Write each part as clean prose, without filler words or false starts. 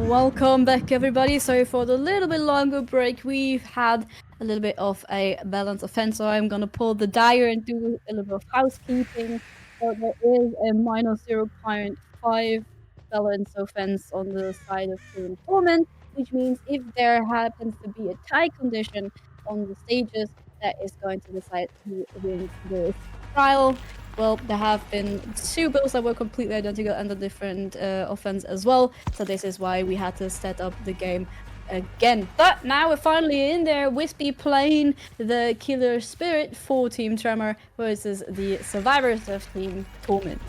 Welcome back, everybody. Sorry for the little bit longer break. We've had a little bit of a balanced offense, so I'm gonna pull the dial and do a little bit of housekeeping. So there is a minus 0.5 balance offense on the side of Team Torment, which means if there happens to be a tie condition on the stages, that is going to decide who wins this trial. Well, there have been two bills that were completely identical and a different offense as well. So this is why we had to set up the game again. But now we're finally in there. Wispy playing the Killer Spirit for Team Tremor versus the survivors of Team Torment.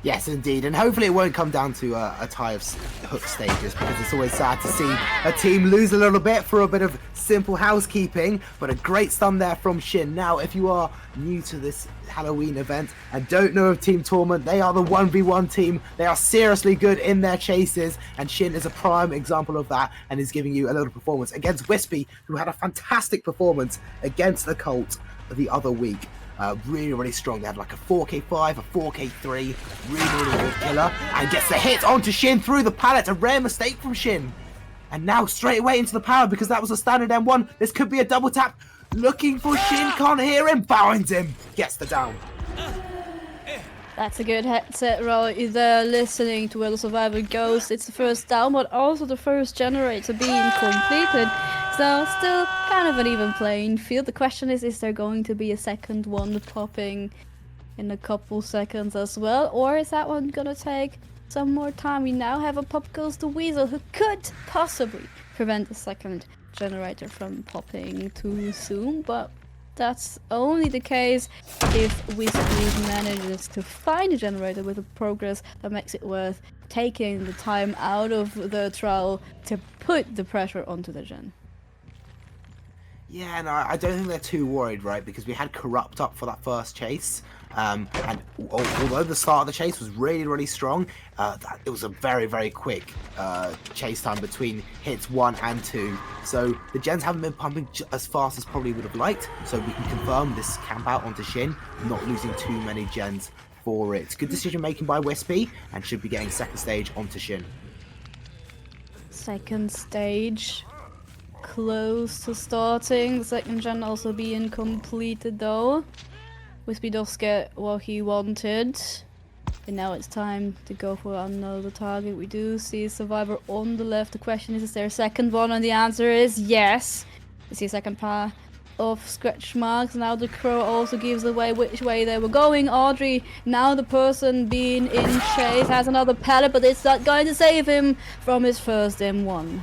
Yes, indeed, and hopefully it won't come down to a tie of hook stages, because it's always sad to see a team lose a little bit for a bit of simple housekeeping, but a great stun there from Shin. Now, if you are new to this Halloween event and don't know of Team Torment, they are the 1v1 team. They are seriously good in their chases, and Shin is a prime example of that and is giving you a little performance against Wispy, who had a fantastic performance against the Cult the other week. Really strong. They had like a 4k5, a 4k3, really good killer, and gets the hit onto Shin through the pallet. A rare mistake from Shin, and now straight away into the power because that was a standard M1. This could be a double tap. Looking for Shin, can't hear him, finds him, gets the down. That's a good headset roll. Either listening to where the survivor goes. It's the first down, but also the first generator being completed. So still kind of an even playing field. The question is there going to be a second one popping in a couple seconds as well? Or is that one gonna take some more time? We now have a Pop Goes the Weasel who could possibly prevent the second generator from popping too soon, but that's only the case if Wispy manages to find a generator with a progress that makes it worth taking the time out of the trial to put the pressure onto the gen. Yeah, no, I don't think they're too worried, right? Because we had Corrupt up for that first chase, and although the start of the chase was really strong, it was a very quick chase time between hits 1 and 2. So the gens haven't been pumping as fast as probably would have liked. So we can confirm this camp out onto Shin, not losing too many gens for it. Good decision making by Wispy, and should be getting second stage onto Shin. Second stage. Close to starting. The second gen also being completed though. Wispy does get what he wanted. And now it's time to go for another target. We do see a survivor on the left. The question is there a second one? And the answer is yes. We see a second pair of scratch marks. Now the crow also gives away which way they were going. Audrey, now the person being in chase, has another pallet, but it's not going to save him from his first M1.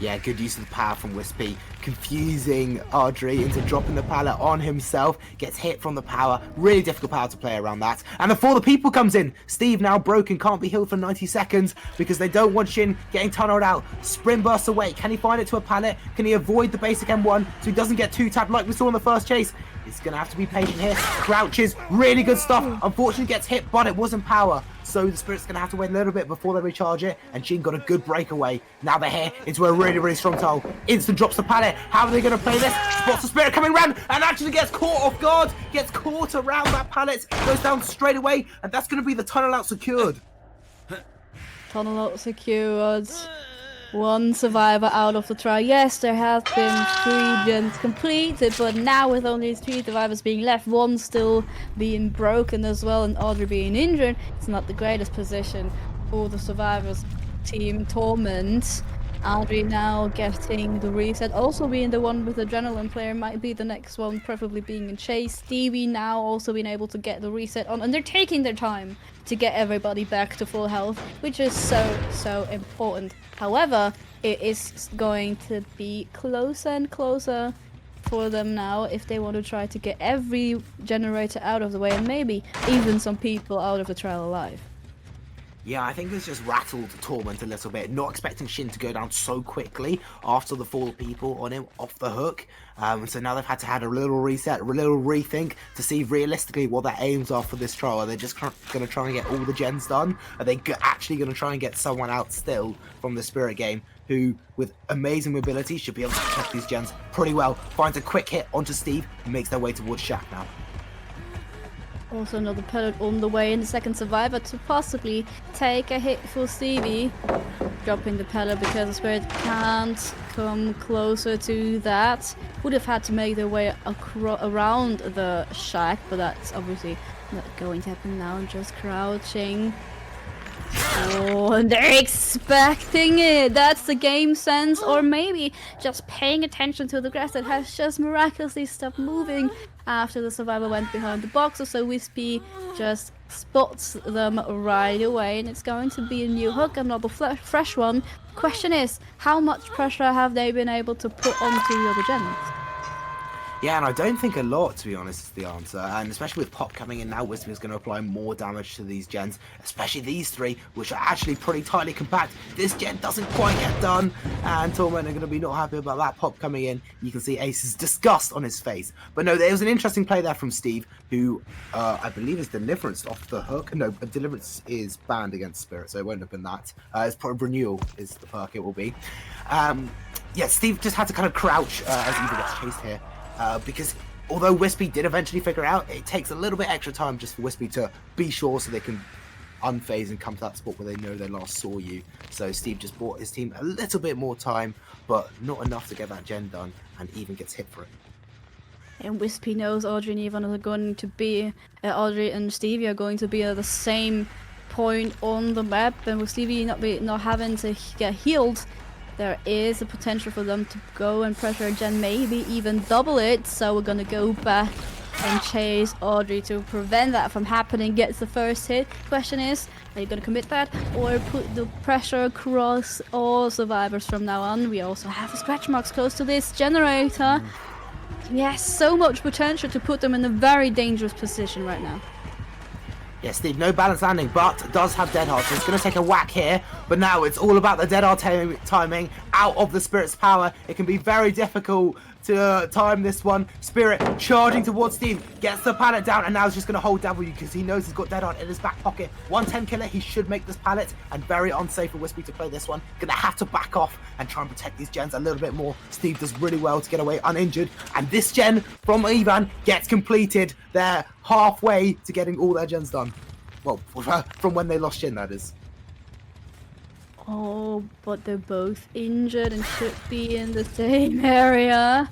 Yeah, good use of the power from Wispy, confusing Audrey into dropping the pallet on himself, gets hit from the power, really difficult power to play around that. And before the people comes in, Steve now broken, can't be healed for 90 seconds because they don't want Shin getting tunneled out. Sprint bursts away, can he find it to a pallet? Can he avoid the basic M1 so he doesn't get 2-tapped like we saw in the first chase? He's gonna have to be patient here. Crouches, really good stuff. Unfortunately gets hit, but it wasn't power. So the Spirit's gonna have to wait a little bit before they recharge it, and Shin got a good breakaway. Now they're here into a really strong tile. Instant drops the pallet. How are they gonna play this? Spots the Spirit coming round and actually gets caught off guard. Gets caught around that pallet, goes down straight away, and that's gonna be the tunnel out secured. Tunnel out secured. One survivor out of the trial. Yes, there have been 3 gens completed, but now with only 3 survivors being left, one still being broken as well, and Audrey being injured, it's not the greatest position for the survivors. Team Torment. Audrey now getting the reset, also being the one with the adrenaline player, might be the next one, preferably being in chase. Stevie now also being able to get the reset on, and they're taking their time to get everybody back to full health, which is so important. However, it is going to be closer and closer for them now if they want to try to get every generator out of the way and maybe even some people out of the trial alive. Yeah, I think this just rattled Torment a little bit, not expecting Shin to go down so quickly after the 4 people on him off the hook. So now they've had to have a little reset, a little rethink to see realistically what their aims are for this trial. Are they just going to try and get all the gens done? Are they actually going to try and get someone out still from the Spirit game who, with amazing mobility, should be able to protect these gens pretty well? Finds a quick hit onto Steve and makes their way towards Shaq now. Also another pellet on the way, and the second survivor to possibly take a hit for Stevie. Dropping the pellet because the Spirit can't come closer to that. Would have had to make their way around the shack, but that's obviously not going to happen now. Just crouching. Oh, and they're expecting it. That's the game sense, or maybe just paying attention to the grass that has just miraculously stopped moving after the survivor went behind the box. So Wispy just spots them right away, and it's going to be a new hook, another fresh one. Question is, how much pressure have they been able to put onto the other gens? Yeah, and I don't think a lot, to be honest, is the answer. And especially with Pop coming in now, Wispy is going to apply more damage to these gens, especially these three, which are actually pretty tightly compact. This gen doesn't quite get done, and Torment are going to be not happy about that Pop coming in. You can see Ace's disgust on his face. But no, there was an interesting play there from Steve, who I believe is Deliverance off the hook. No, Deliverance is banned against Spirit, so it won't have been that. It's probably Renewal is the perk it will be. Yeah, Steve just had to kind of crouch as Eva gets chased here. Because although Wispy did eventually figure it out, it takes a little bit extra time just for Wispy to be sure so they can unphase and come to that spot where they know they last saw you. So Steve just bought his team a little bit more time, but not enough to get that gen done, and even gets hit for it. And Wispy knows Audrey and Ivan are going to be, Audrey and Stevie are going to be at the same point on the map, and with Stevie not having to get healed, there is a potential for them to go and pressure a gen, maybe even double it. So we're gonna go back and chase Audrey to prevent that from happening. Gets the first hit. Question is, are you gonna commit that or put the pressure across all survivors from now on? We also have the scratch marks close to this generator. Yes, so much potential to put them in a very dangerous position right now. Yeah, Steve, no balance landing, but does have Dead Hard, so it's going to take a whack here. But now it's all about the Dead Hard timing out of the Spirit's power. It can be very difficult to time this one. Spirit charging towards Steve, gets the pallet down, and now he's just going to hold W because he knows he's got Dead Hard in his back pocket. 110 killer, he should make this pallet, and very unsafe for Wispy to play this one. Going to have to back off and try and protect these gens a little bit more. Steve does really well to get away uninjured, and this gen from Ivan gets completed. They're halfway to getting all their gens done. Well, from when they lost Jin, that is. Oh, but they're both injured and should be in the same area.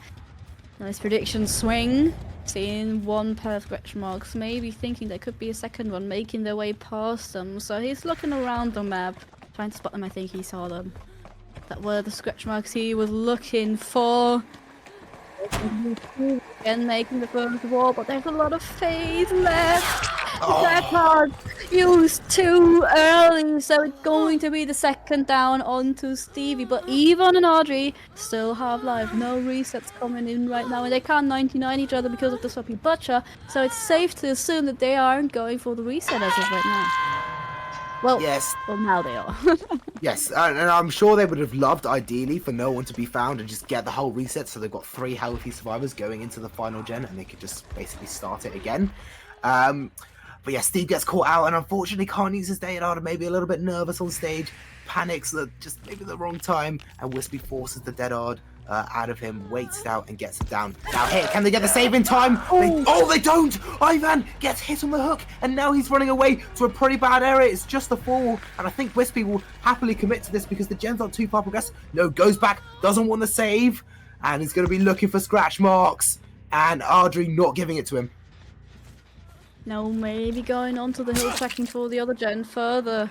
Nice prediction swing. Seeing one pair of scratch marks, maybe thinking there could be a second one making their way past them. So he's looking around the map, trying to spot them. I think he saw them. That were the scratch marks he was looking for. And making the first wall, but there's a lot of phase left. That hard used too early, so it's going to be the second down onto Stevie. But Ivan and Audrey still have life. No resets coming in right now, and they can't 99 each other because of the Sloppy Butcher. So it's safe to assume that they aren't going for the reset as of right now. Well, yes. Well, now they are. Yes, and I'm sure they would have loved, ideally, for no one to be found and just get the whole reset, so they've got 3 healthy survivors going into the final gen, and they could just basically start it again. But yeah, Steve gets caught out, and unfortunately can't use his Dead Hard, maybe a little bit nervous on stage, panics at just maybe the wrong time, and Wispy forces the Dead Hard out of him, waits it out, and gets it down. Now here, can they get the save in time? They don't! Ivan gets hit on the hook, and now he's running away to a pretty bad area. It's just a fall, and I think Wispy will happily commit to this because the gen's not too far progressed. No, goes back, doesn't want the save, and he's going to be looking for scratch marks, and Audrey not giving it to him. No, maybe going onto the hill, checking for the other gen further,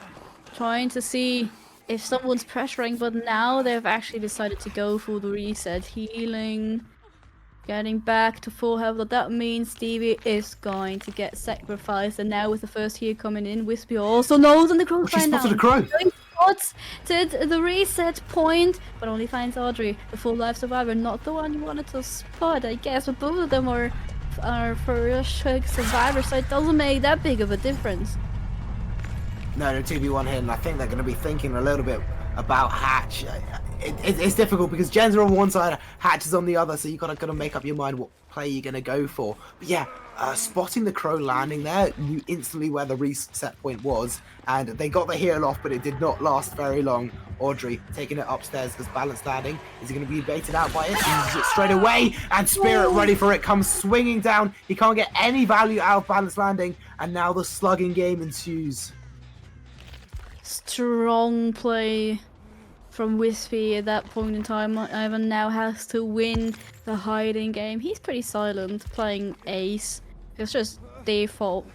trying to see if someone's pressuring, but now they've actually decided to go for the reset. Healing, getting back to full health. What that means, Stevie is going to get sacrificed, and now with the first heal coming in, Wispy also knows on the crow find now. She spotted a crow. Spotted the reset point, but only finds Audrey, the full life survivor, not the one you wanted to spot, I guess, but both of them are first survivors, so it doesn't make that big of a difference. No, 2v1 here, and I think they're going to be thinking a little bit about Hatch. it's difficult because gens are on one side, hatches on the other, so you gotta make up your mind what play you're gonna go for. But yeah, spotting the crow landing there, knew instantly where the reset point was, and they got the heal off, but it did not last very long. Audrey taking it upstairs as balanced landing. Is he going to be baited out by it? Uses it straight away, and Spirit ready for it, comes swinging down. He can't get any value out of balanced landing, and now the slugging game ensues. Strong play from Wispy at that point in time. Ivan now has to win the hiding game. He's pretty silent playing ace. It's just default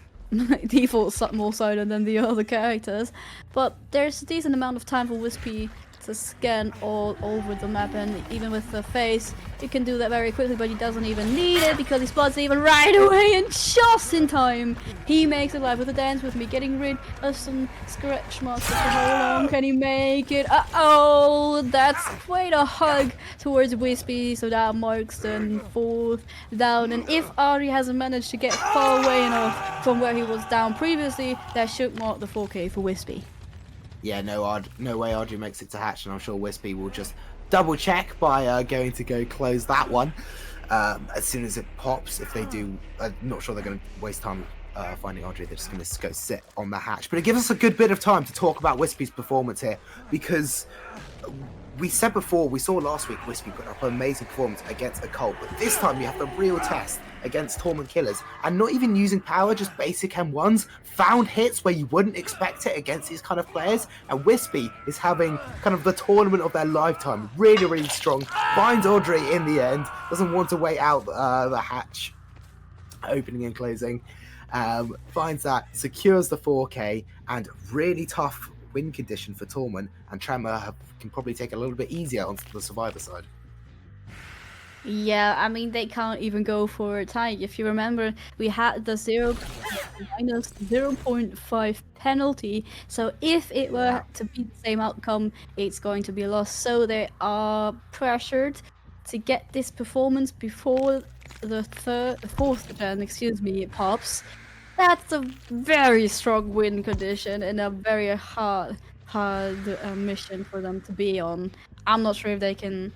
more silent than the other characters. But there's a decent amount of time for Wispy to scan all over the map, and even with the face, he can do that very quickly, but he doesn't even need it because he spots it even right away, and just in time, he makes it live with a dance with me, getting rid of some scratch marks. How long can he make it? Uh-oh, that's quite a hug towards Wispy, so that marks the 4th down, and if Ari hasn't managed to get far away enough from where he was down previously, that should mark the 4K for Wispy. Yeah, no way Audrey makes it to hatch, and I'm sure Wispy will just double check by going to go close that one as soon as it pops. If they do, I'm not sure they're going to waste time finding Audrey. They're just going to go sit on the hatch. But it gives us a good bit of time to talk about Wispy's performance here, because we said before, we saw last week Wispy put up an amazing performance against a cult, but this time you have the real test against Torment killers, and not even using power, just basic M1s, found hits where you wouldn't expect it against these kind of players, and Wispy is having kind of the tournament of their lifetime, really strong, finds Audrey in the end, doesn't want to wait out the hatch opening and closing, finds that, secures the 4K, and really tough win condition for Torment, and Tremor can probably take a little bit easier onto the survivor side. Yeah, I mean, they can't even go for a tie. If you remember, we had the minus 0.5 penalty, so if it were to be the same outcome, it's going to be a loss. So they are pressured to get this performance before the 4th gen, pops. That's a very strong win condition and a very hard mission for them to be on. I'm not sure if they can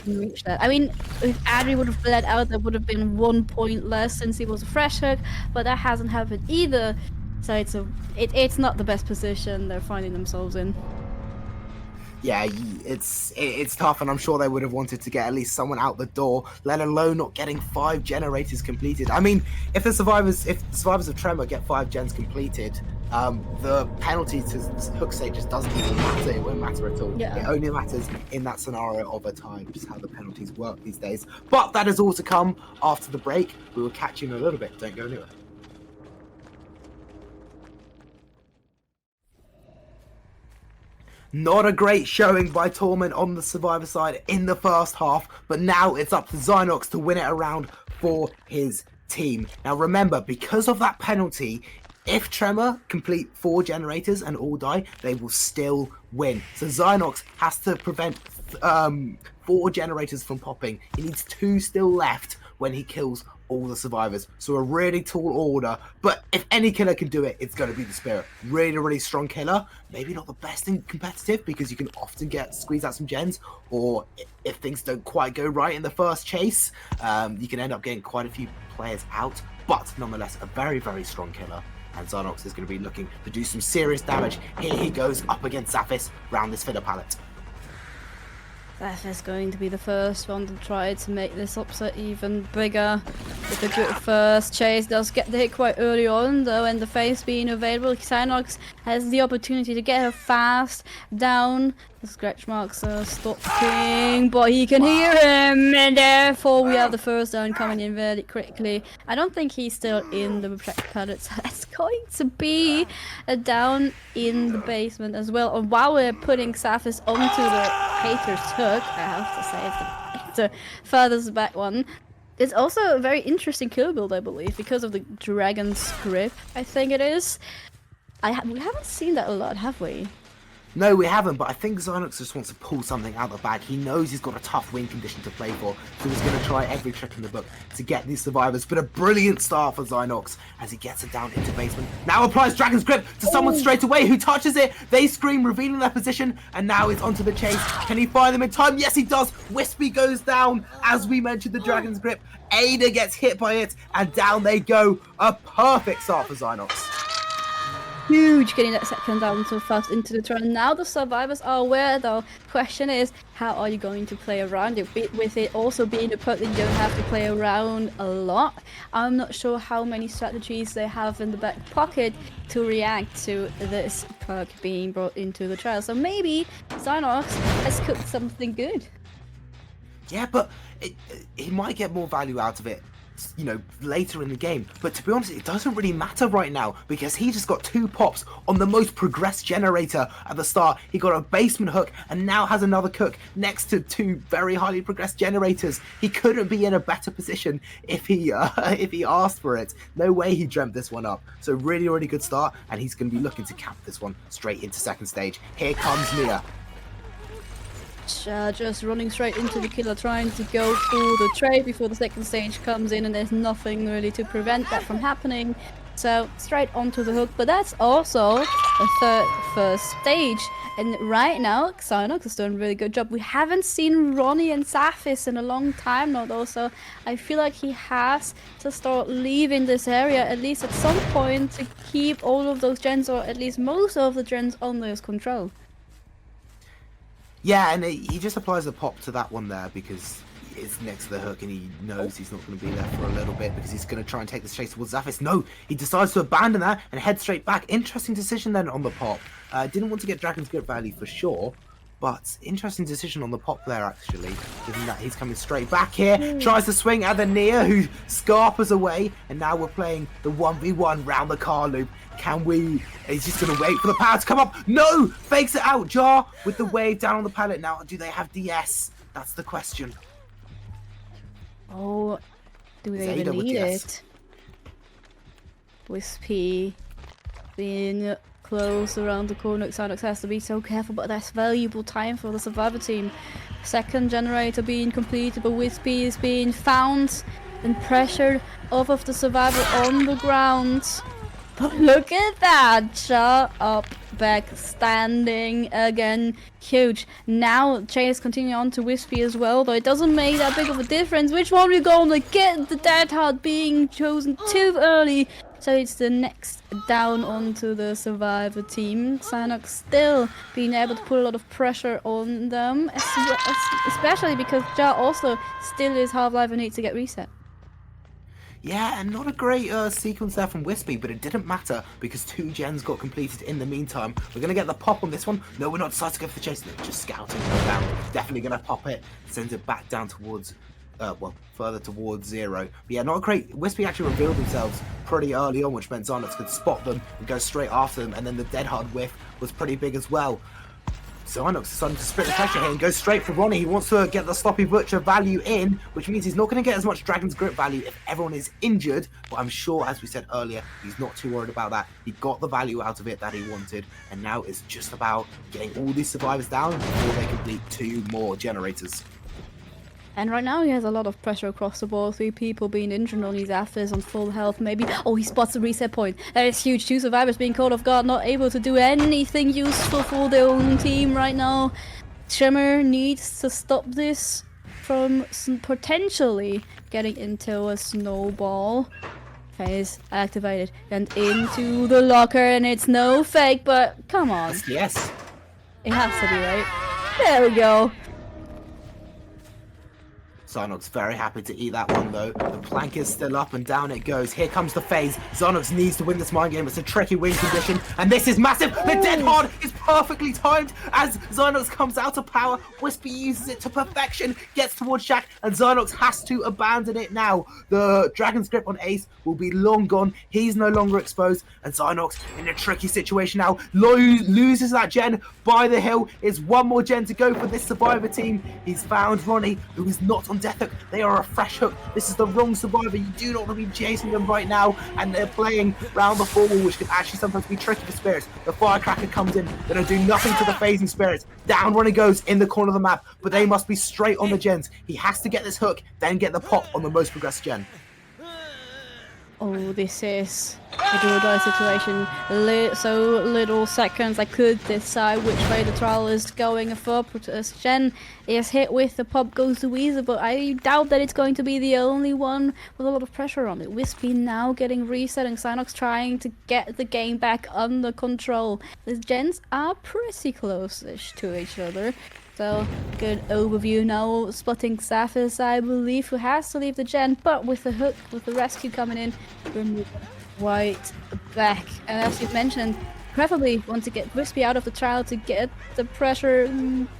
reach that. I mean, if Adri would have bled out, there would have been 1 point less since he was a fresh hook, but that hasn't happened either. So it's not the best position they're finding themselves in. Yeah, it's tough, and I'm sure they would have wanted to get at least someone out the door, let alone not getting 5 generators completed. I mean, if the survivors of Tremor get 5 gens completed, the penalty to hook stage just doesn't even matter. It won't matter at all. Yeah. It only matters in that scenario of a tie, which is how the penalties work these days. But that is all to come after the break. We will catch you in a little bit. Don't go anywhere. Not a great showing by Torment on the survivor side in the first half, but now it's up to Zynox to win it around for his team. Now remember, because of that penalty, if Tremor complete 4 generators and all die, they will still win. So Zynox has to prevent 4 generators from popping. He needs 2 still left when he kills all the survivors. So a really tall order, but if any killer can do it, it's going to be the Spirit. Really strong killer. Maybe not the best in competitive, because you can often squeeze out some gens, or if things don't quite go right in the first chase, you can end up getting quite a few players out, but nonetheless a very strong killer. And Zynox is going to be looking to do some serious damage. Here he goes up against Zaphis round this filler palette. Zaphis going to be the first one to try to make this upset even bigger. With a good first chase, does get the hit quite early on though, and the face being available, Zynox has the opportunity to get her fast down. The scratch marks are stopping, but he can hear him, and therefore we have the first down coming in very quickly. I don't think he's still in the palette, so that's going to be a down in the basement as well. And while we're putting Zaphis onto the hater's hook, I have to say it's the furthest back one. It's also a very interesting kill build, I believe, because of the dragon's grip, I think it is. We haven't seen that a lot, have we? No, we haven't, but I think Zynox just wants to pull something out of the bag. He knows he's got a tough win condition to play for, so he's going to try every trick in the book to get these survivors. But a brilliant start for Zynox as he gets it down into basement. Now applies Dragon's Grip to someone straight away who touches it. They scream, revealing their position, and now it's onto the chase. Can he find them in time? Yes, he does. Wispy goes down. As we mentioned, the Dragon's Grip. Ada gets hit by it, and down they go. A perfect start for Zynox. Huge, getting that second down so fast into the turn. Now the survivors are aware though. Question is, how are you going to play around it? With it also being a perk that you don't have to play around a lot. I'm not sure how many strategies they have in the back pocket to react to this perk being brought into the trial. So maybe Zynox has cooked something good. Yeah, but he might get more value out of it, you know, later in the game. But to be honest, it doesn't really matter right now because he just got 2 pops on the most progressed generator at the start. He got a basement hook and now has another cook next to 2 very highly progressed generators. He couldn't be in a better position if he asked for it. No way he dreamt this one up. So really, really good start, and he's going to be looking to cap this one straight into second stage. Here comes Nia. Just running straight into the killer, trying to go for the trade before the second stage comes in, and there's nothing really to prevent that from happening. So straight onto the hook, but that's also the first stage. And right now, Zynox is doing a really good job. We haven't seen Ronnie and Zafis in a long time now, though, so I feel like he has to start leaving this area at least at some point to keep all of those gens, or at least most of the gens, under his control. Yeah, and he just applies a pop to that one there because it's next to the hook and he knows he's not going to be there for a little bit because he's going to try and take this chase towards Zafis. No, he decides to abandon that and head straight back. Interesting decision then on the pop. Didn't want to get Dragon's Grip value for sure, but interesting decision on the pop there actually, given that he's coming straight back here. Tries to swing at the Nia, who scarpers away, and now we're playing the 1v1 round the car loop. Can we... He's just going to wait for the power to come up. No! Fakes it out. Jar with the wave down on the pallet. Now, do they have DS? That's the question. Oh, do they even need it? Wispy being close around the corner. Zynox has to be so careful, but that's valuable time for the survivor team. Second generator being completed, but Wispy is being found and pressured off of the survivor on the ground. But look at that! Jar up, back, standing again. Huge. Now Chase continue on to Wispy as well, though it doesn't make that big of a difference. Which one we gonna get? The Dead Heart being chosen too early. So it's the next down onto the survivor team. Zynox still being able to put a lot of pressure on them, especially because Jar also still is half-life and needs to get reset. Yeah, and not a great sequence there from Wispy, but it didn't matter because 2 gens got completed in the meantime. We're going to get the pop on this one. No, we're not decided to go for the chase. No, just scouting down. Definitely going to pop it. Sends it back down towards, well, further towards 0. But yeah, not a great... Wispy actually revealed themselves pretty early on, which meant Zynox could spot them and go straight after them. And then the Dead Hard whiff was pretty big as well. Zynox is starting to split the pressure here and goes straight for Ronnie. He wants to get the Sloppy Butcher value in, which means he's not going to get as much Dragon's Grip value if everyone is injured. But I'm sure, as we said earlier, he's not too worried about that. He got the value out of it that he wanted, and now it's just about getting all these survivors down before they complete 2 more generators. And right now he has a lot of pressure across the board. 3 people being injured on his afters on full health maybe. Oh, he spots the reset point. That is huge. 2 survivors being caught off guard, not able to do anything useful for their own team right now. Tremor needs to stop this from potentially getting into a snowball. Phase activated and into the locker, and it's no fake, but come on. Yes. It has to be, right? There we go. Zynox very happy to eat that one though. The plank is still up and down it goes. Here comes the phase. Zynox needs to win this mind game. It's a tricky win condition and this is massive. The Dead Hard is perfectly timed as Zynox comes out of power. Wispy uses it to perfection, gets towards Shaq, and Zynox has to abandon it now. The Dragon's Grip on Ace will be long gone. He's no longer exposed and Zynox in a tricky situation now. Loses that gen by the hill. Is one more gen to go for this survivor team. He's found Ronnie, who is not on death hook. They are a fresh hook. This is the wrong survivor. You do not want to be chasing them right now, and they're playing round the forward, which can actually sometimes be tricky for spirits. The firecracker comes in. They don't do nothing to the phasing spirits. Down one it goes in the corner of the map, but they must be straight on the gens. He has to get this hook, then get the pop on the most progressed gen. Oh, this is a do-or-die situation. So little seconds. I could decide which way the trial is going. If Gen is hit with the pop, goes to Weezer, but I doubt that it's going to be the only one with a lot of pressure on it. Wispy now getting reset, and Synox trying to get the game back under control. The gens are pretty close-ish to each other. So, good overview now, spotting Saphis, I believe, who has to leave the gen, but with the hook, with the rescue coming in, we're moving right back. And as you've mentioned, preferably want to get Wispy out of the trial to get the pressure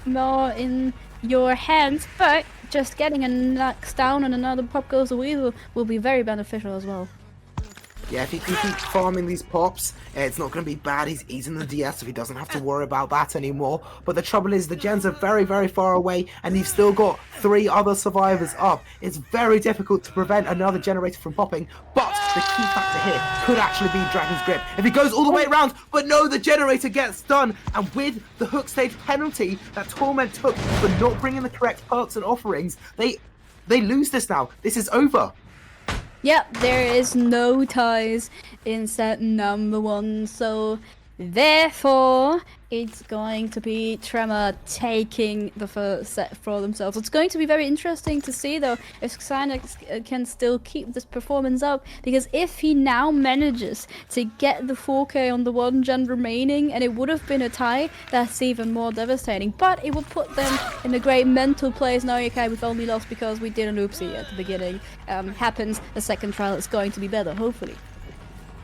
more in your hands, but just getting a knocks down and another pop goes away will be very beneficial as well. Yeah, if he can keep farming these pops, it's not going to be bad. He's eating the DS, so he doesn't have to worry about that anymore. But the trouble is, the gens are very, very far away, and you've still got 3 other survivors up. It's very difficult to prevent another generator from popping, but the key factor here could actually be Dragon's Grip. If he goes all the way around, but no, the generator gets done, and with the hook stage penalty that Torment took for not bringing the correct perks and offerings, they lose this now. This is over. Yep, there is no ties in set number 1, so therefore it's going to be Tremor taking the first set for themselves. It's going to be very interesting to see though if Synox can still keep this performance up, because if he now manages to get the 4K on the 1 gen remaining, and it would have been a tie, that's even more devastating. But it will put them in a great mental place. Now, okay, we've only lost because we did an oopsie at the beginning. Happens, the second trial is going to be better, hopefully.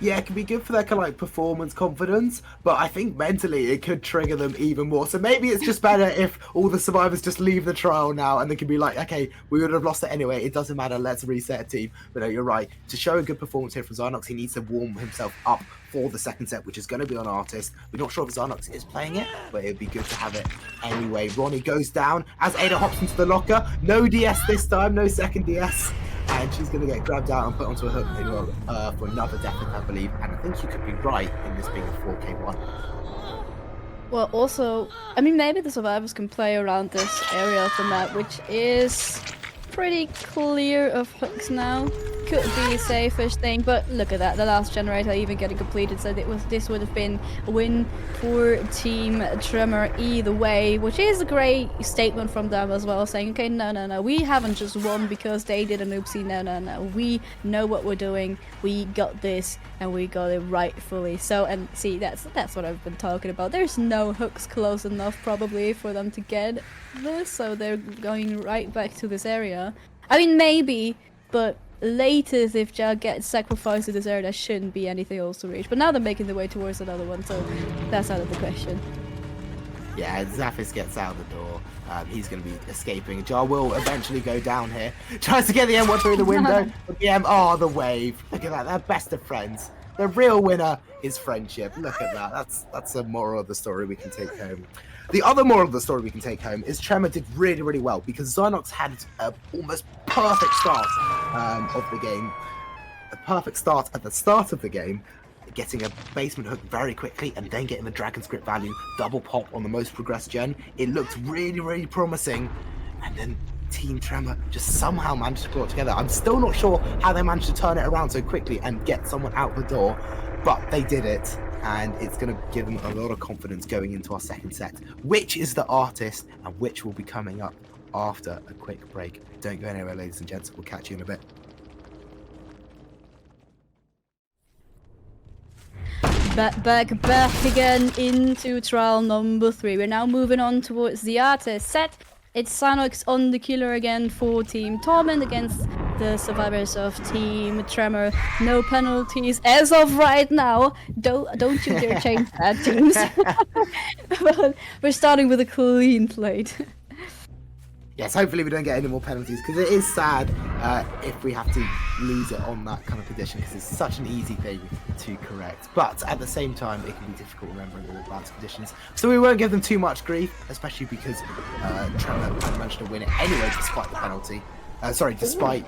Yeah, it can be good for their kind of like performance confidence, but I think mentally it could trigger them even more. So maybe it's just better if all the survivors just leave the trial now, and they can be like, okay, we would have lost it anyway, it doesn't matter, let's reset a team. But no, you're right. To show a good performance here from Zynox, he needs to warm himself up for the second set, which is going to be on Artist. We're not sure if Zynox is playing it, but it'd be good to have it anyway. Ronnie goes down as Ada hops into the locker. No DS this time, no second DS. And she's going to get grabbed out and put onto a hook for another death hook, I believe. And I think you could be right in this being a 4K1. Well, also, I mean, maybe the survivors can play around this area of the map, which is pretty clear of hooks now. Could be a safe-ish thing, but look at that, the last generator even getting completed, so this would have been a win for Team Tremor either way, which is a great statement from them as well, saying, okay, no, we haven't just won because they did an oopsie, no, we know what we're doing, we got this, and we got it rightfully. So, and see, that's what I've been talking about. There's no hooks close enough probably for them to get this, so they're going right back to this area. I mean, maybe, but latest if Jag gets sacrificed to this area, there shouldn't be anything else to reach. But now they're making their way towards another one, so that's out of the question. Yeah, Zaphis gets out the door. He's going to be escaping. Jar will eventually go down here. Tries to get the M1 through the window. But the M, the wave. Look at that. They're best of friends. The real winner is friendship. Look at that. That's a moral of the story we can take home. The other moral of the story we can take home is Tremor did really, really well because Zynox had an almost perfect start of the game. A perfect start at the start of the game, getting a basement hook very quickly and then getting the Dragon's Grip value, double pop on the most progressed gen. It looked really, really promising. And then Team Tremor just somehow managed to pull it together. I'm still not sure how they managed to turn it around so quickly and get someone out the door, but they did it. And it's going to give them a lot of confidence going into our second set, which is the Artist and which will be coming up after a quick break. Don't go anywhere, ladies and gents. We'll catch you in a bit. Back again into trial number 3. We're now moving on towards the Artist set. It's Synox on the killer again for Team Torment against the survivors of Team Tremor. No penalties as of right now. Don't you dare change that, teams. But we're starting with a clean slate. Yes, hopefully we don't get any more penalties, because it is sad if we have to lose it on that kind of condition, because it's such an easy thing to correct. But at the same time, it can be difficult remembering all advanced conditions. So we won't give them too much grief, especially because Tremor managed to win it anyway despite the penalty. Despite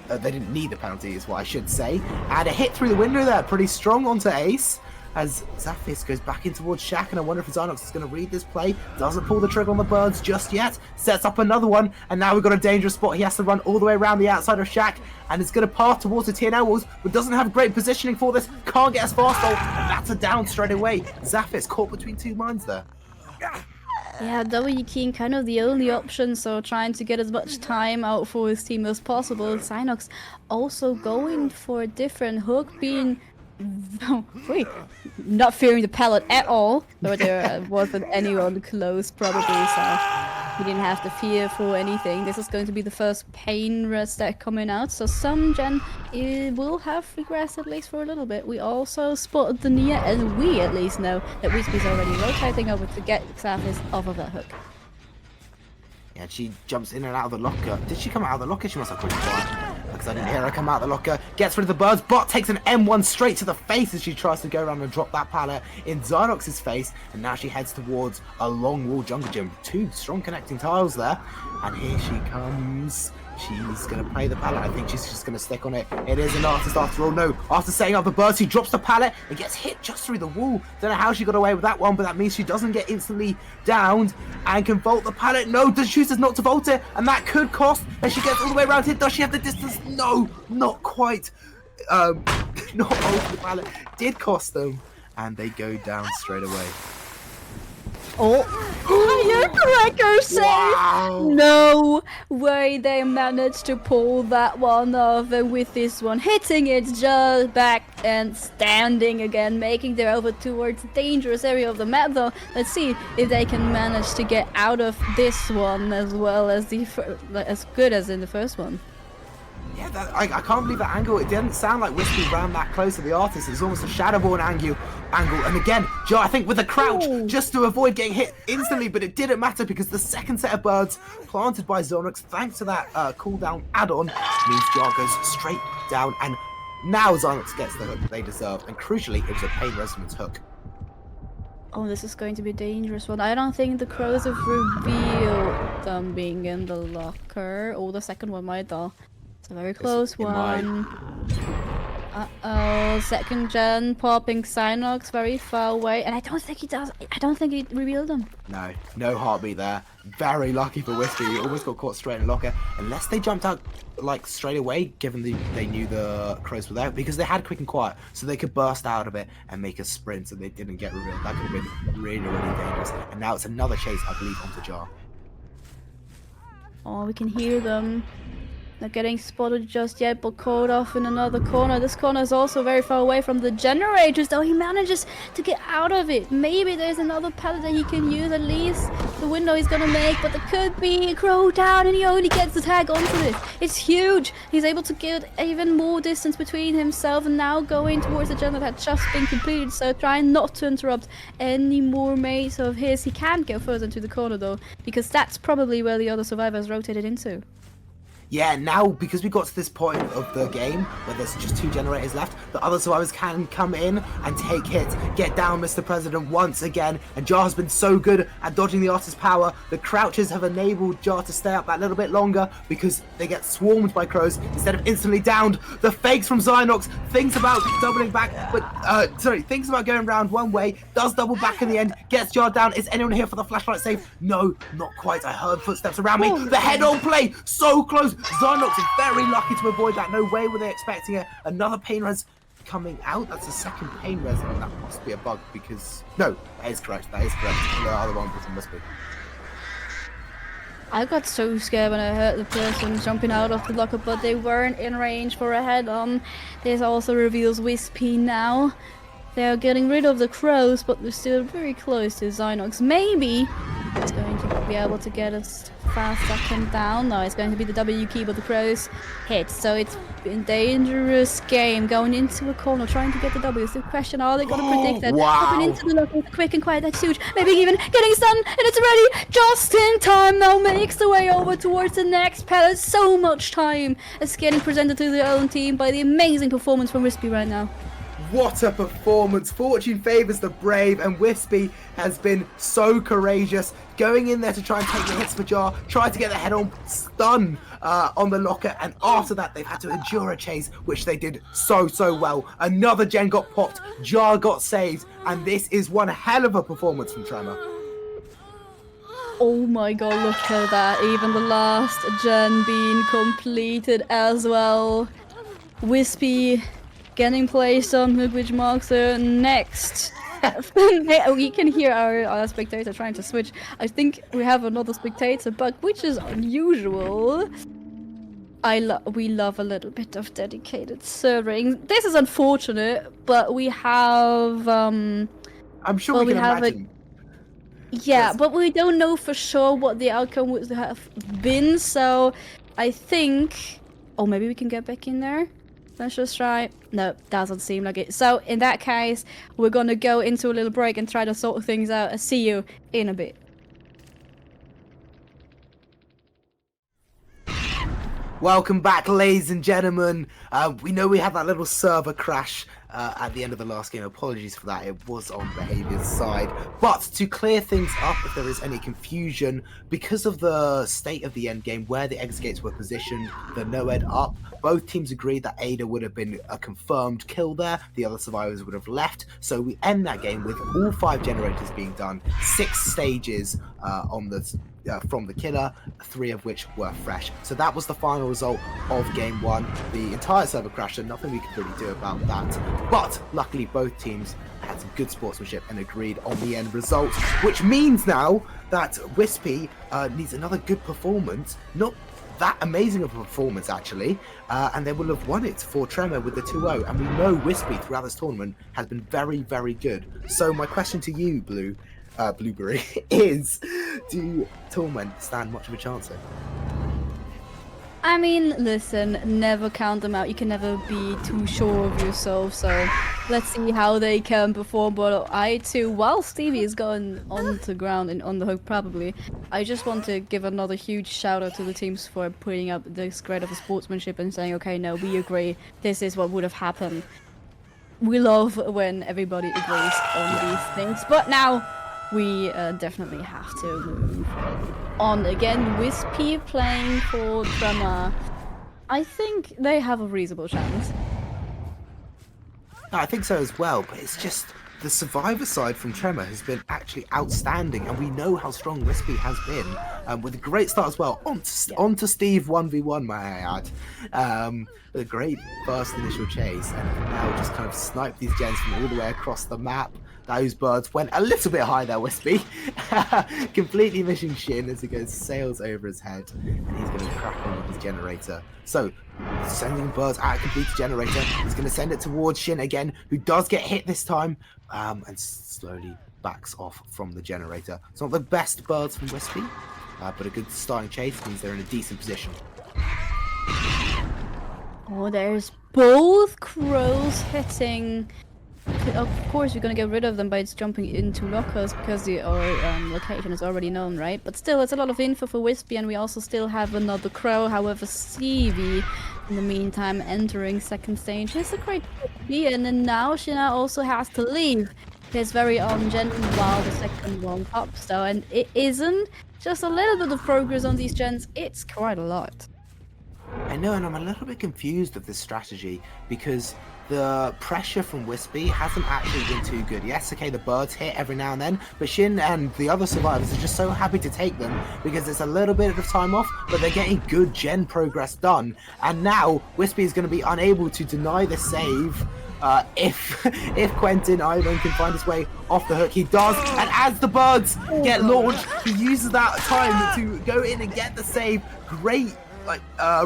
they didn't need the penalty, is what I should say. And a hit through the window there, pretty strong onto Ace. As Zaphis goes back in towards Shaq, and I wonder if Zynox is going to read this play. Doesn't pull the trigger on the birds just yet. Sets up another one, and now we've got a dangerous spot. He has to run all the way around the outside of Shaq, and it's going to pass towards the TNL walls, but doesn't have great positioning for this. Can't get as fast, though, and that's a down straight away. Zaphis caught between two minds there. Yeah, W King kind of the only option, so trying to get as much time out for his team as possible. Zynox also going for a different hook, being not fearing the pallet at all, though there wasn't anyone close probably, so he didn't have to fear for anything. This is going to be the first pain rest deck coming out, so some gen will have regressed at least for a little bit. We also spotted the Nia, and we at least know that Whispy's already rotating over to get Xavis off of that hook. Yeah, she jumps in and out of the locker. Did she come out of the locker? She must have put it quiet, because I didn't hear her come out of the locker. Gets rid of the birds. Bot takes an M1 straight to the face as she tries to go around and drop that pallet in Zynox's face. And now she heads towards a long wall jungle gym. Two strong connecting tiles there. And here she comes. She's going to play the pallet. I think she's just going to stick on it. It is an artist after all. No, after setting up the birds, she drops the pallet and gets hit just through the wall. Don't know how she got away with that one, but that means she doesn't get instantly downed and can vault the pallet. No, she chooses not to vault it, and that could cost. And she gets all the way around here. Does she have the distance? No, not quite. Not over the pallet. Did cost them, and they go down straight away. Oh, firecracker save! Wow. No way they managed to pull that one off, and with this one hitting it just back and standing again, making their over towards the dangerous area of the map though. Let's see if they can manage to get out of this one as well as as good as in the first one. Yeah, I can't believe that angle. It didn't sound like Whiskey ran that close to the artist. It was almost a Shadowborn angle. And again, Joe, I think with a crouch, just to avoid getting hit instantly, but it didn't matter because the second set of birds planted by Zynox, thanks to that cooldown add-on, means Jar goes straight down, and now Zynox gets the hook they deserve, and crucially, it was a pain resonance hook. Oh, this is going to be a dangerous one. I don't think the crows have revealed them being in the locker. Oh, the second one might though. It's a very close one. Uh-oh, second gen popping Zynox very far away, and I don't think he does. I don't think he revealed them. No heartbeat there. Very lucky for Whiskey. He almost got caught straight in the locker. Unless they jumped out like straight away, given they knew the crows were there, because they had quick and quiet, so they could burst out of it and make a sprint, so they didn't get revealed. That could have been really, really dangerous. And now it's another chase, I believe, onto Jar. Oh, we can hear them. Not getting spotted just yet, but caught off in another corner. This corner is also very far away from the generators, though he manages to get out of it. Maybe there's another pallet that he can use, at least the window he's gonna make, but there could be a crow down, and he only gets the tag onto this. It's huge. He's able to get even more distance between himself, and now going towards the gen that had just been completed, so trying not to interrupt any more mates of his. He can't go further into the corner, though, because that's probably where the other survivors rotated into. Yeah, now, because we got to this point of the game where there's just two generators left, the other survivors can come in and take hits, get down Mr. President once again, and Jar has been so good at dodging the artist's power. The crouches have enabled Jar to stay up that little bit longer because they get swarmed by crows instead of instantly downed. The fakes from Zynox, thinks about doubling back, but, thinks about going around one way, does double back in the end, gets Jar down. Is anyone here for the flashlight save? No, not quite. I heard footsteps around me. The head-on play, so close. Zynox is very lucky to avoid that. No way were they expecting it. Another pain res coming out. That's a second pain res, and that must be a bug because... No, that is correct. That is correct. The other one must be. I got so scared when I heard the person jumping out of the locker, but they weren't in range for a head-on. This also reveals Wispy now. They're getting rid of the crows, but they're still very close to Zynox. Maybe it's going to be able to get us fast up and down. No, it's going to be the W key, but the crows hit. So it's a dangerous game going into a corner, trying to get the W. It's the question, are they going to predict that? Wow. Popping into the lock with quick and quiet, that's huge. Maybe even getting stunned, and it's ready just in time now. Makes the way over towards the next pallet. So much time is getting presented to their own team by the amazing performance from Wispy right now. what a performance. Fortune favours the brave, and Wispy has been so courageous, going in there to try and take the hits for Jar, try to get the head-on stun on the locker, and after that they've had to endure a chase, which they did so well. Another gen got popped, Jar got saved, and this is one hell of a performance from Tremor. Oh my god, look at that. Even the last gen being completed as well. Wispy getting placed on hook, which marks the next. We can hear our spectator trying to switch. I think we have another spectator bug, which is unusual. We love a little bit of dedicated serving. This is unfortunate, but we have I'm sure we can imagine. Yeah, but we don't know for sure what the outcome would have been, so I think... Oh, maybe we can get back in there? Let's just try. No, doesn't seem like it. So, in that case, we're gonna go into a little break and try to sort things out. I'll see you in a bit. Welcome back, ladies and gentlemen. We know we had that little server crash at the end of the last game. Apologies for that. It was on Behavior's side. But to clear things up, if there is any confusion, because of the state of the end game, where the exit gates were positioned, the no-ed up, both teams agreed that Ada would have been a confirmed kill there. The other survivors would have left. So we end that game with all 5 generators being done, 6 stages on the from the killer, 3 of which were fresh. So that was the final result of game 1. The entire server crashed, and nothing we could really do about that. But luckily both teams had some good sportsmanship and agreed on the end result, which means now that Wispy needs another good performance, not that amazing of a performance actually, and they will have won it for Tremor with the 2-0, and we know Wispy throughout this tournament has been very good. So my question to you, Blueberry, is do Torment stand much of a chance here? I mean, listen, never count them out. You can never be too sure of yourself, so let's see how they can perform. But I too, while Stevie is going onto ground and on the hook probably, I just want to give another huge shout out to the teams for putting up this great of a sportsmanship and saying, okay, no, we agree, this is what would have happened. We love when everybody agrees on these things, but now we definitely have to move on again. Wispy playing for Tremor. I think they have a reasonable chance. I think so as well, but it's just the survivor side from Tremor has been actually outstanding, and we know how strong Wispy has been, with a great start as well. On to Steve 1v1, may I add. With a great first initial chase, and now just kind of snipe these gens from all the way across the map. Those birds went a little bit high there, Wispy. Completely missing Shin as he goes sails over his head, and he's going to crack on with his generator. So, sending birds at a completed generator. He's going to send it towards Shin again, who does get hit this time, and slowly backs off from the generator. It's not the best birds from Wispy, but a good starting chase means they're in a decent position. Oh, there's both crows hitting. Of course, we're gonna get rid of them by jumping into lockers because the location is already known, right? But still, it's a lot of info for Wispy, and we also still have another crow. However, Stevie, in the meantime, entering second stage. It's a great idea, and then now Shina also has to leave. It's very ungentle while the second one pops, though, and it isn't just a little bit of progress on these gens, it's quite a lot. I know, and I'm a little bit confused of this strategy because the pressure from Wispy hasn't actually been too good. Yes, okay, the birds hit every now and then, but Shin and the other survivors are just so happy to take them because it's a little bit of time off, but they're getting good gen progress done. And now Wispy is going to be unable to deny the save if Quentin Ivan can find his way off the hook. He does, and as the birds get launched, he uses that time to go in and get the save. Great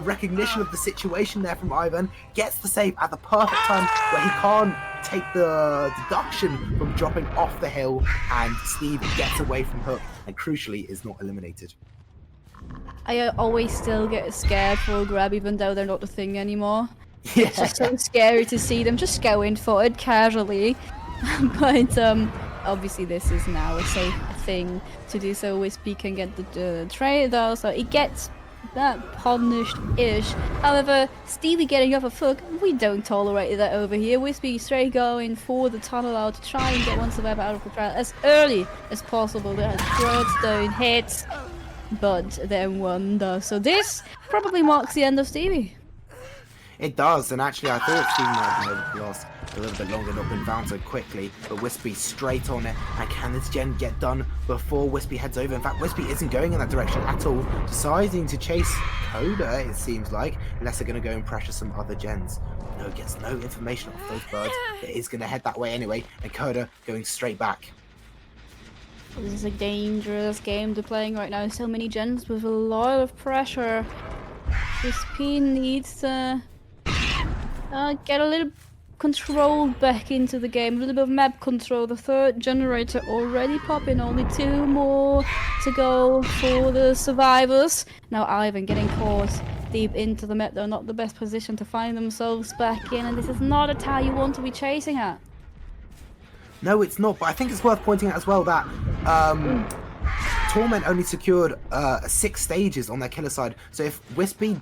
recognition of the situation there from Ivan, gets the save at the perfect time where he can't take the deduction from dropping off the hill, and Steve gets away from hook and crucially is not eliminated. I always still get scared for a grab even though they're not a thing anymore. Yeah. It's just so scary to see them just going for it casually. But obviously this is now a safe thing to do, so Wispy can get the trade though, so it gets that punished-ish. However, Stevie getting off a hook, we don't tolerate that over here. Wispy straight going for the tunnel out to try and get one survivor out of the trial as early as possible. That Birdstone hits, but then one does. So this probably marks the end of Stevie. It does, and actually I thought Stevie might have been able to last a little bit longer, not been found so quickly, but Wispy straight on it, and can this gen get done before Wispy heads over? In fact, Wispy isn't going in that direction at all, deciding to chase Coda, it seems like, unless they're going to go and pressure some other gens. No, gets no information off those birds, but is going to head that way anyway, and Coda going straight back. This is a dangerous game to playing right now. So many gens with a lot of pressure. Wispy needs to get a little control back into the game, a little bit of map control. The third generator already popping, only 2 more to go for the survivors. Now Ivan getting caught deep into the map. They're not the best position to find themselves back in, and this is not a tile you want to be chasing at. No, it's not, but I think it's worth pointing out as well that Torment only secured 6 stages on their killer side, so if Wispy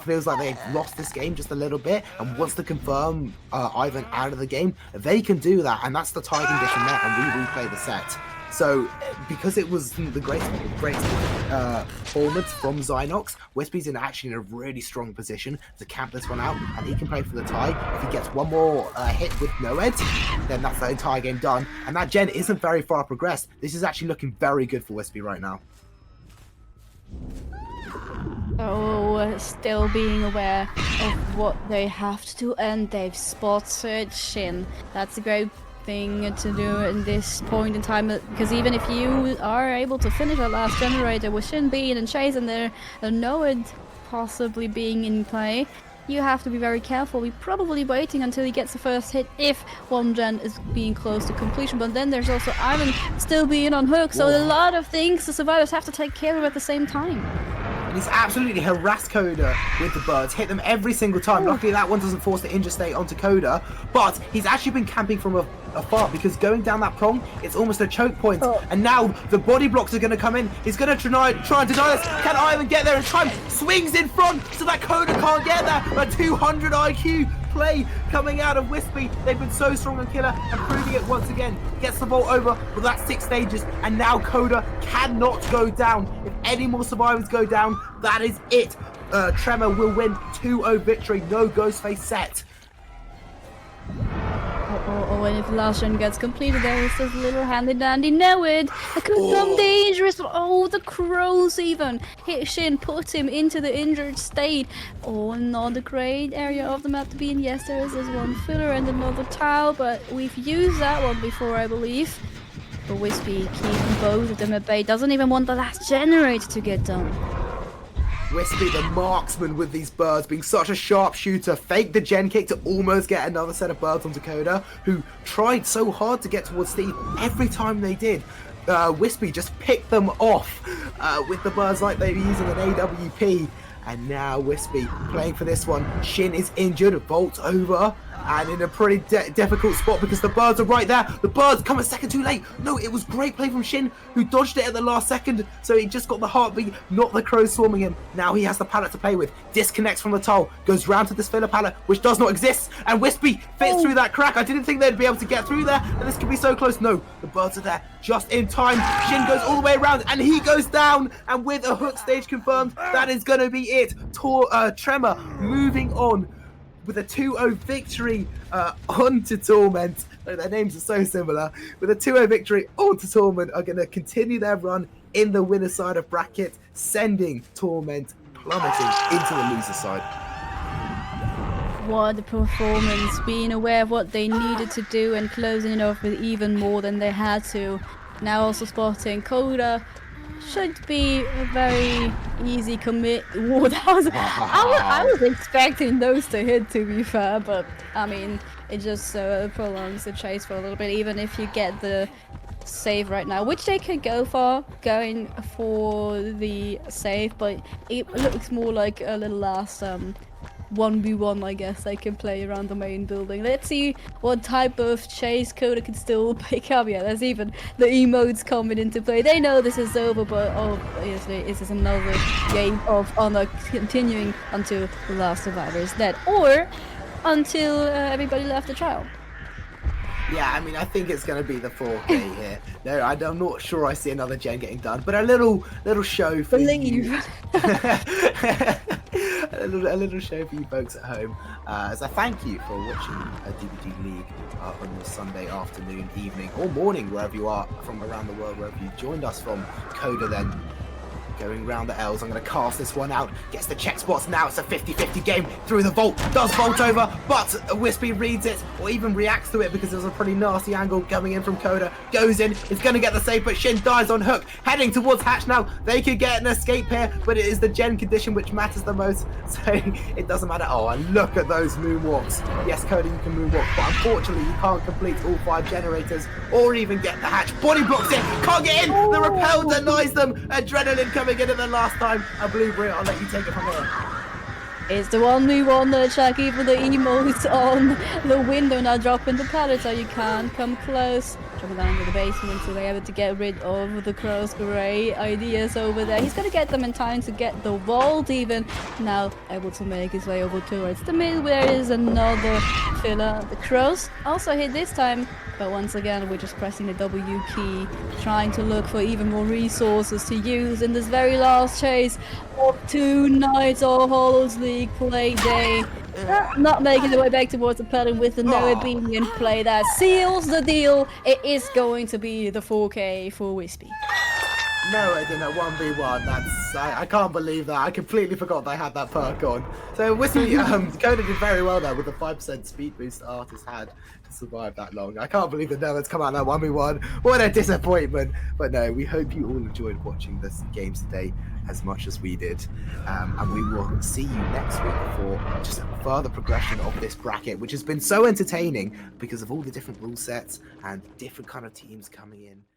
feels like they've lost this game just a little bit and wants to confirm Ivan out of the game, they can do that, and that's the tie condition there, and we replay the set. So because it was the great performance from Zynox, Wispy's actually in a really strong position to camp this one out, and he can play for the tie. If he gets one more hit with Noed, then that's the entire game done, and that gen isn't very far progressed. This is actually looking very good for Wispy right now. Oh, still being aware of what they have to do, and they've spotted Shin. That's a great thing to do in this point in time, because even if you are able to finish that last generator with Shin being in chase and there no one possibly being in play, you have to be very careful. We're probably waiting until he gets the first hit if one gen is being close to completion, but then there's also Ivan still being on hook, so a lot of things the survivors have to take care of at the same time. And he's absolutely harassed Coda with the birds, hit them every single time. Luckily that one doesn't force the injure state onto Coda, but he's actually been camping from afar, because going down that prong, it's almost a choke point. And now the body blocks are going to come in. He's going to try and deny this. Can Ivan get there in time? Swings in front so that Coda can't get there. A 200 IQ play coming out of Wispy. They've been so strong on killer, and proving it once again. Gets the vault over with that 6 stages, and now Coda cannot go down. If any more survivors go down, that is it. Tremor will win 2-0 victory. No Ghostface set. Oh, and if the last gen gets completed, there is this little handy dandy Noed. It could become dangerous, but the crows even hit Shin, put him into the injured state. Oh, not a great area of the map to be in. Yes, there is this one filler and another tile, but we've used that one before, I believe. But Wispy keeping both of them at bay, doesn't even want the last generator to get done. Wispy, the marksman with these birds, being such a sharp shooter, faked the gen kick to almost get another set of birds onto Coda, who tried so hard to get towards Steve. Every time they did, Wispy just picked them off with the birds like they were using an AWP. And now Wispy playing for this one. Shin is injured, vault over, and in a pretty difficult spot because the birds are right there. The birds come a second too late. No, it was great play from Shin, who dodged it at the last second, so he just got the heartbeat, not the crows swarming him. Now he has the pallet to play with. Disconnects from the tile, goes round to this filler pallet, which does not exist, and Wispy fits through that crack. I didn't think they'd be able to get through there, and this could be so close. No, the birds are there just in time. Shin goes all the way around, and he goes down, and with a hook stage confirmed, that is going to be it. Tremor moving on with a 2-0 victory onto Torment. Their names are so similar. With a 2-0 victory onto Torment, are going to continue their run in the winner side of bracket, sending Torment plummeting into the loser side. What a performance, being aware of what they needed to do and closing it off with even more than they had to. Now also spotting Coda. Should be a very easy commit. Whoa, I was expecting those to hit, to be fair, but I mean, it just prolongs the chase for a little bit, even if you get the save right now, which they could go for, going for the save, but it looks more like a little last 1v1, I guess, they can play around the main building. Let's see what type of chase Coda can still pick up. Yeah, there's even the emotes coming into play. They know this is over, but obviously this is another game of honor continuing until the last survivor is dead, or until everybody left the trial. Yeah, I mean, I think it's going to be the 4K here. No, I'm not sure I see another gen getting done, but a little show for you. a little show for you folks at home, as a thank you for watching DBDLeague on your Sunday afternoon, evening, or morning, wherever you are from around the world, wherever you've joined us from. Coda then going round the L's. I'm going to cast this one out. Gets the check spots now. It's a 50-50 game through the vault. Does vault over, but Wispy reads it, or even reacts to it, because there's a pretty nasty angle coming in from Coda. Goes in. It's going to get the save, but Shin dies on hook. Heading towards Hatch now. They could get an escape here, but it is the gen condition which matters the most. So it doesn't matter. Oh, and look at those moonwalks. Yes, Coda, you can moonwalk, but unfortunately you can't complete all 5 generators or even get the Hatch. Body blocks it. Can't get in. The repel denies them. Adrenaline coming in at the last time. I believe I'll let you take it from here. It's the 1v1 check, even the emotes on the window now dropping the pallets so you can't come close. Dropping down to the basement so they're able to get rid of the crows. Great ideas over there. He's gonna get them in time to get the vault even. Now able to make his way over towards the middle where is another filler. The crows also hit this time, but once again we're just pressing the W key, trying to look for even more resources to use in this very last chase of 2 nights of Hallows League play day. Not making the way back towards the pattern with the Noah being in play. That seals the deal. It is going to be the 4K for Wispy. No, I didn't. 1v1. I can't believe that. I completely forgot they had that perk on. So Wispy, Coda did very well there with the 5% speed boost the Artist had to survive that long. I can't believe that Noah's come out that 1v1. What a disappointment. But no, we hope you all enjoyed watching this games today as much as we did. And we will see you next week for just a further progression of this bracket, which has been so entertaining because of all the different rule sets and different kind of teams coming in.